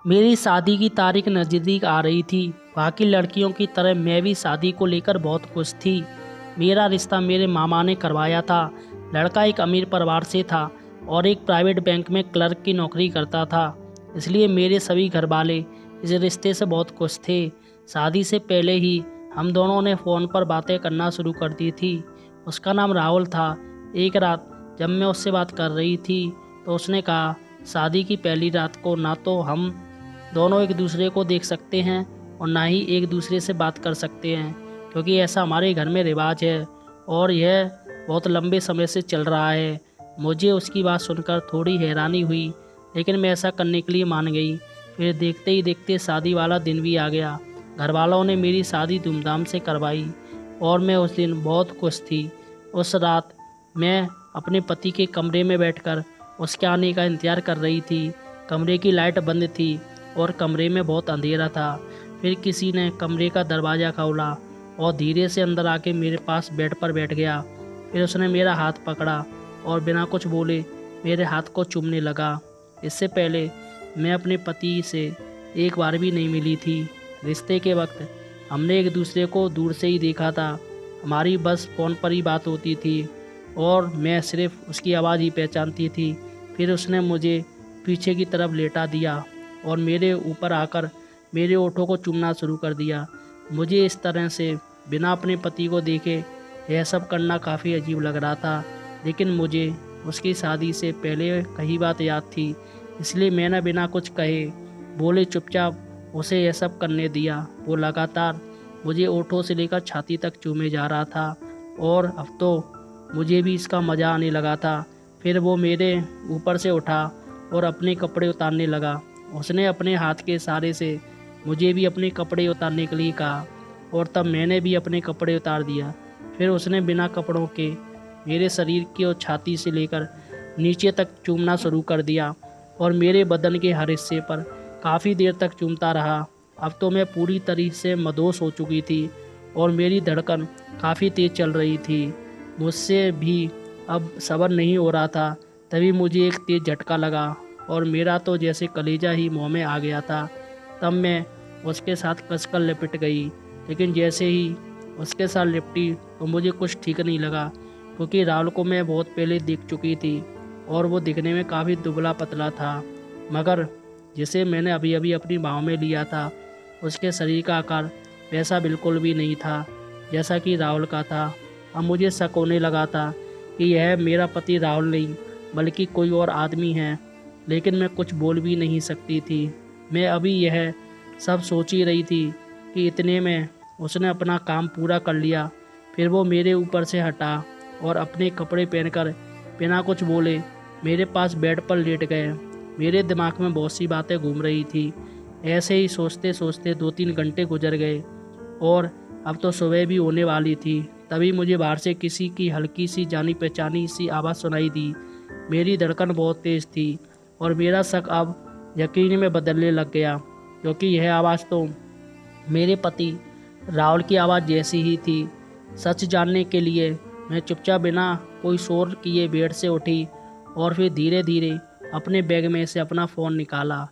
मेरी शादी की तारीख नज़दीक आ रही थी। बाकी लड़कियों की तरह मैं भी शादी को लेकर बहुत खुश थी। मेरा रिश्ता मेरे मामा ने करवाया था। लड़का एक अमीर परिवार से था और एक प्राइवेट बैंक में क्लर्क की नौकरी करता था। इसलिए मेरे सभी घर वाले इस रिश्ते से बहुत खुश थे। शादी से पहले ही हम दोनों ने फ़ोन पर बातें करना शुरू कर दी थी। उसका नाम राहुल था। एक रात जब मैं उससे बात कर रही थी तो उसने कहा, शादी की पहली रात को ना तो हम दोनों एक दूसरे को देख सकते हैं और ना ही एक दूसरे से बात कर सकते हैं, क्योंकि ऐसा हमारे घर में रिवाज है और यह बहुत लंबे समय से चल रहा है। मुझे उसकी बात सुनकर थोड़ी हैरानी हुई, लेकिन मैं ऐसा करने के लिए मान गई। फिर देखते ही देखते शादी वाला दिन भी आ गया। घर वालों ने मेरी शादी धूमधाम से करवाई और मैं उस दिन बहुत खुश थी। उस रात मैं अपने पति के कमरे में बैठकर उसके आने का इंतज़ार कर रही थी। कमरे की लाइट बंद थी और कमरे में बहुत अंधेरा था। फिर किसी ने कमरे का दरवाज़ा खोला और धीरे से अंदर आके मेरे पास बेड पर बैठ गया। फिर उसने मेरा हाथ पकड़ा और बिना कुछ बोले मेरे हाथ को चूमने लगा। इससे पहले मैं अपने पति से एक बार भी नहीं मिली थी। रिश्ते के वक्त हमने एक दूसरे को दूर से ही देखा था। हमारी बस फ़ोन पर ही बात होती थी और मैं सिर्फ उसकी आवाज़ ही पहचानती थी। फिर उसने मुझे पीछे की तरफ लेटा दिया और मेरे ऊपर आकर मेरे होठों को चूमना शुरू कर दिया। मुझे इस तरह से बिना अपने पति को देखे यह सब करना काफ़ी अजीब लग रहा था, लेकिन मुझे उसकी शादी से पहले कही बात याद थी, इसलिए मैंने बिना कुछ कहे बोले चुपचाप उसे यह सब करने दिया। वो लगातार मुझे होठों से लेकर छाती तक चूमे जा रहा था और अब तो मुझे भी इसका मज़ा आने लगा था। फिर वो मेरे ऊपर से उठा और अपने कपड़े उतारने लगा। उसने अपने हाथ के इशारे से मुझे भी अपने कपड़े उतारने के लिए कहा और तब मैंने भी अपने कपड़े उतार दिया। फिर उसने बिना कपड़ों के मेरे शरीर की और छाती से लेकर नीचे तक चूमना शुरू कर दिया और मेरे बदन के हर हिस्से पर काफ़ी देर तक चूमता रहा। अब तो मैं पूरी तरह से मदहोश हो चुकी थी और मेरी धड़कन काफ़ी तेज़ चल रही थी। मुझसे भी अब सब्र नहीं हो रहा था। तभी मुझे एक तेज़ झटका लगा और मेरा तो जैसे कलेजा ही मुंह में आ गया था। तब मैं उसके साथ कसकर लिपट गई, लेकिन जैसे ही उसके साथ लिपटी तो मुझे कुछ ठीक नहीं लगा, क्योंकि राहुल को मैं बहुत पहले देख चुकी थी और वो दिखने में काफ़ी दुबला पतला था, मगर जिसे मैंने अभी अभी अपनी बाहों में लिया था उसके शरीर का आकार वैसा बिल्कुल भी नहीं था जैसा कि राहुल का था। अब मुझे शक होने लगा था कि यह मेरा पति राहुल नहीं बल्कि कोई और आदमी है, लेकिन मैं कुछ बोल भी नहीं सकती थी। मैं अभी यह सब सोच ही रही थी कि इतने में उसने अपना काम पूरा कर लिया। फिर वो मेरे ऊपर से हटा और अपने कपड़े पहनकर बिना कुछ बोले मेरे पास बेड पर लेट गए। मेरे दिमाग में बहुत सी बातें घूम रही थी। ऐसे ही सोचते सोचते 2-3 घंटे गुजर गए और अब तो सुबह भी होने वाली थी। तभी मुझे बाहर से किसी की हल्की सी जानी पहचानी सी आवाज़ सुनाई दी। मेरी धड़कन बहुत तेज़ थी और मेरा शक अब यकीन में बदलने लग गया, क्योंकि यह आवाज़ तो मेरे पति राहुल की आवाज़ जैसी ही थी। सच जानने के लिए मैं चुपचाप बिना कोई शोर किए बेड से उठी और फिर धीरे धीरे अपने बैग में से अपना फ़ोन निकाला।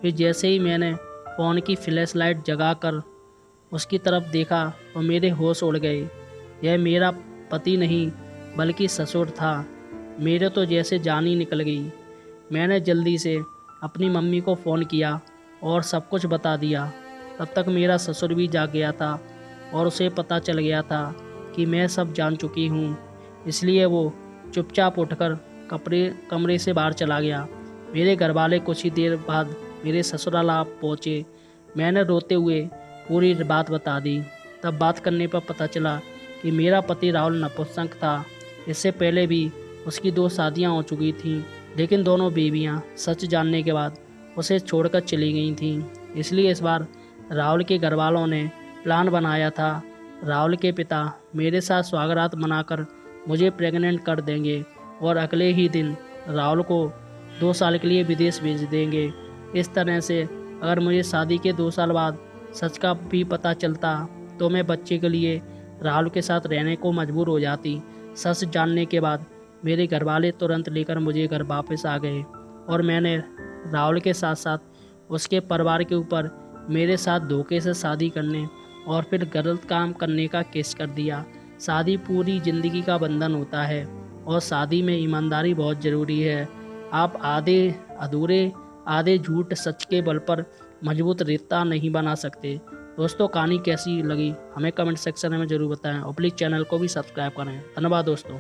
फिर जैसे ही मैंने फ़ोन की फ्लैश लाइट जगाकर उसकी तरफ देखा तो मेरे होश उड़ गए। यह मेरा पति नहीं बल्कि ससुर था। मेरे तो जैसे जान ही निकल गई। मैंने जल्दी से अपनी मम्मी को फ़ोन किया और सब कुछ बता दिया। तब तक मेरा ससुर भी जाग गया था और उसे पता चल गया था कि मैं सब जान चुकी हूँ, इसलिए वो चुपचाप उठकर कमरे से बाहर चला गया। मेरे घरवाले कुछ ही देर बाद मेरे ससुराल आ पहुँचे। मैंने रोते हुए पूरी बात बता दी। तब बात करने पर पता चला कि मेरा पति राहुल नपुंसक था। इससे पहले भी उसकी 2 शादियाँ हो चुकी थीं, लेकिन दोनों बीवियाँ सच जानने के बाद उसे छोड़कर चली गई थीं। इसलिए इस बार राहुल के घरवालों ने प्लान बनाया था। राहुल के पिता मेरे साथ स्वागत मनाकर मुझे प्रेग्नेंट कर देंगे और अगले ही दिन राहुल को 2 साल के लिए विदेश भेज देंगे। इस तरह से अगर मुझे शादी के 2 साल बाद सच का भी पता चलता तो मैं बच्चे के लिए राहुल के साथ रहने को मजबूर हो जाती। सच जानने के बाद मेरे घरवाले तुरंत लेकर मुझे घर वापस आ गए और मैंने राहुल के साथ साथ उसके परिवार के ऊपर मेरे साथ धोखे से शादी करने और फिर गलत काम करने का केस कर दिया। शादी पूरी ज़िंदगी का बंधन होता है और शादी में ईमानदारी बहुत ज़रूरी है। आप आधे झूठ सच के बल पर मजबूत रिश्ता नहीं बना सकते। दोस्तों, कहानी कैसी लगी हमें कमेंट सेक्शन में ज़रूर बताएं और प्लीज़ चैनल को भी सब्सक्राइब करें। धन्यवाद दोस्तों।